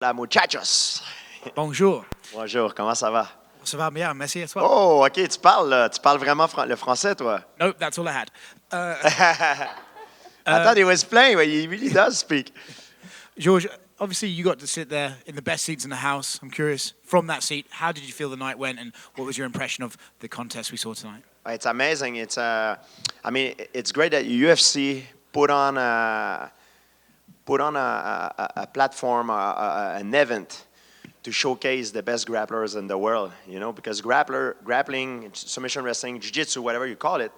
Hola muchachos. Bonjour. Bonjour, comment ça va? Ça va bien, merci et toi? Oh, ok, tu parles vraiment le français, toi? Nope, that's all I had. I thought he was playing, but he really does speak. George, obviously you got to sit there in the best seats in the house. I'm curious, from that seat, how did you feel the night went and what was your impression of the contest we saw tonight? It's amazing. It's great that UFC put on a platform, an event to showcase the best grapplers in the world. You know, because grappling, submission wrestling, jiu-jitsu, whatever you call it,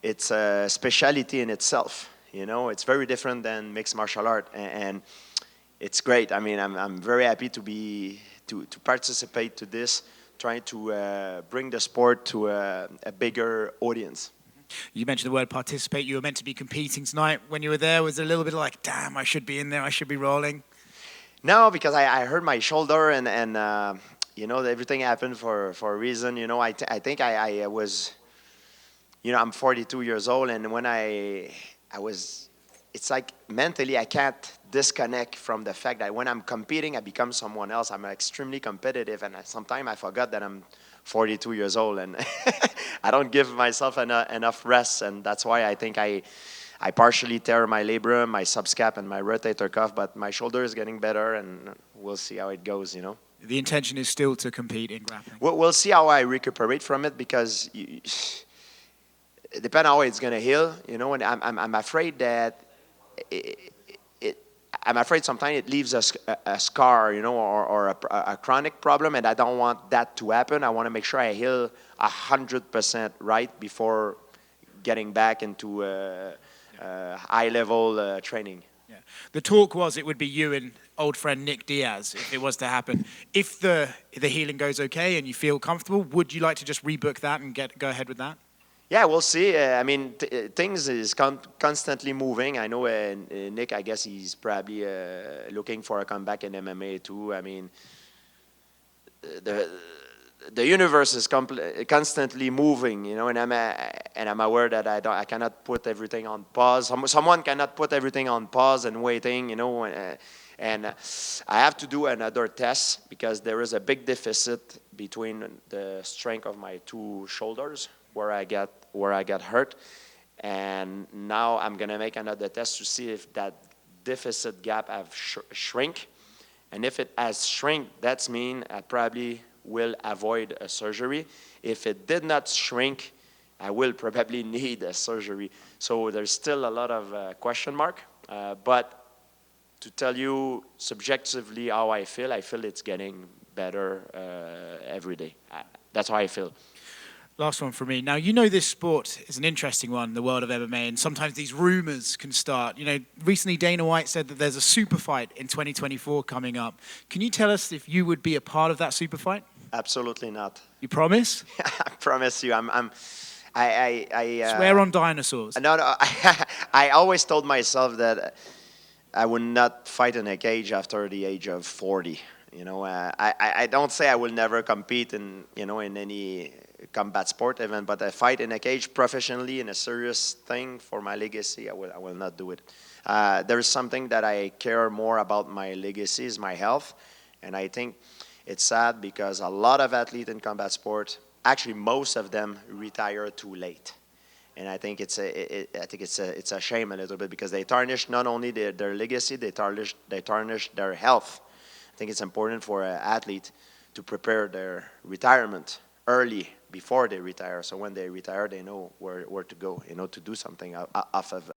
it's a specialty in itself. You know, it's very different than mixed martial art, and it's great. I mean, I'm very happy to participate to this, trying to bring the sport to a bigger audience. You mentioned the word participate. You were meant to be competing tonight. When you were there, was it a little bit like, damn, I should be in there, I should be rolling? No, because I hurt my shoulder, and you know, everything happened for a reason. You know, I think I was, you know, I'm 42 years old, and when I was, it's like mentally I can't disconnect from the fact that when I'm competing, I become someone else. I'm extremely competitive, and sometimes I forgot that I'm 42 years old, and I don't give myself enough rest, and that's why I think I partially tear my labrum, my subscap, and my rotator cuff, but my shoulder is getting better, and we'll see how it goes, you know. The intention is still to compete in grappling. We'll see how I recuperate from it, because it depends how it's going to heal, you know, and I'm afraid that I'm afraid sometimes it leaves a scar, you know, or a chronic problem, and I don't want that to happen. I want to make sure I heal 100% right before getting back into high-level training. Yeah. The talk was it would be you and old friend Nick Diaz if it was to happen. If the healing goes okay and you feel comfortable, would you like to just rebook that and go ahead with that? Yeah, we'll see. I mean, things is constantly moving. I know Nick, I guess he's probably looking for a comeback in MMA too. I mean, the the universe is constantly moving, you know, and I'm aware that I cannot put everything on pause. Someone cannot put everything on pause and waiting, you know, and I have to do another test because there is a big deficit between the strength of my two shoulders where I got hurt, and now I'm gonna make another test to see if that deficit gap have shrink, and if it has shrink, that's mean I probably will avoid a surgery. If it did not shrink, I will probably need a surgery. So there's still a lot of question mark, but to tell you subjectively how I feel it's getting better every day. That's how I feel. Last one for me. Now, you know this sport is an interesting one, the world of MMA, and sometimes these rumors can start. You know, recently Dana White said that there's a super fight in 2024 coming up. Can you tell us if you would be a part of that super fight? Absolutely not. You promise? I promise you. Swear on dinosaurs. No. I always told myself that I would not fight in a cage after the age of 40. You know, I don't say I will never compete in any combat sport event, but I fight in a cage professionally in a serious thing for my legacy. I will not do it. There is something that I care more about my legacy is my health, and I think it's sad because a lot of athletes in combat sport, actually most of them, retire too late. And I think it's a shame a little bit because they tarnish not only their legacy, they tarnish their health. I think it's important for an athlete to prepare their retirement early before they retire. So when they retire, they know where to go, you know, to do something off of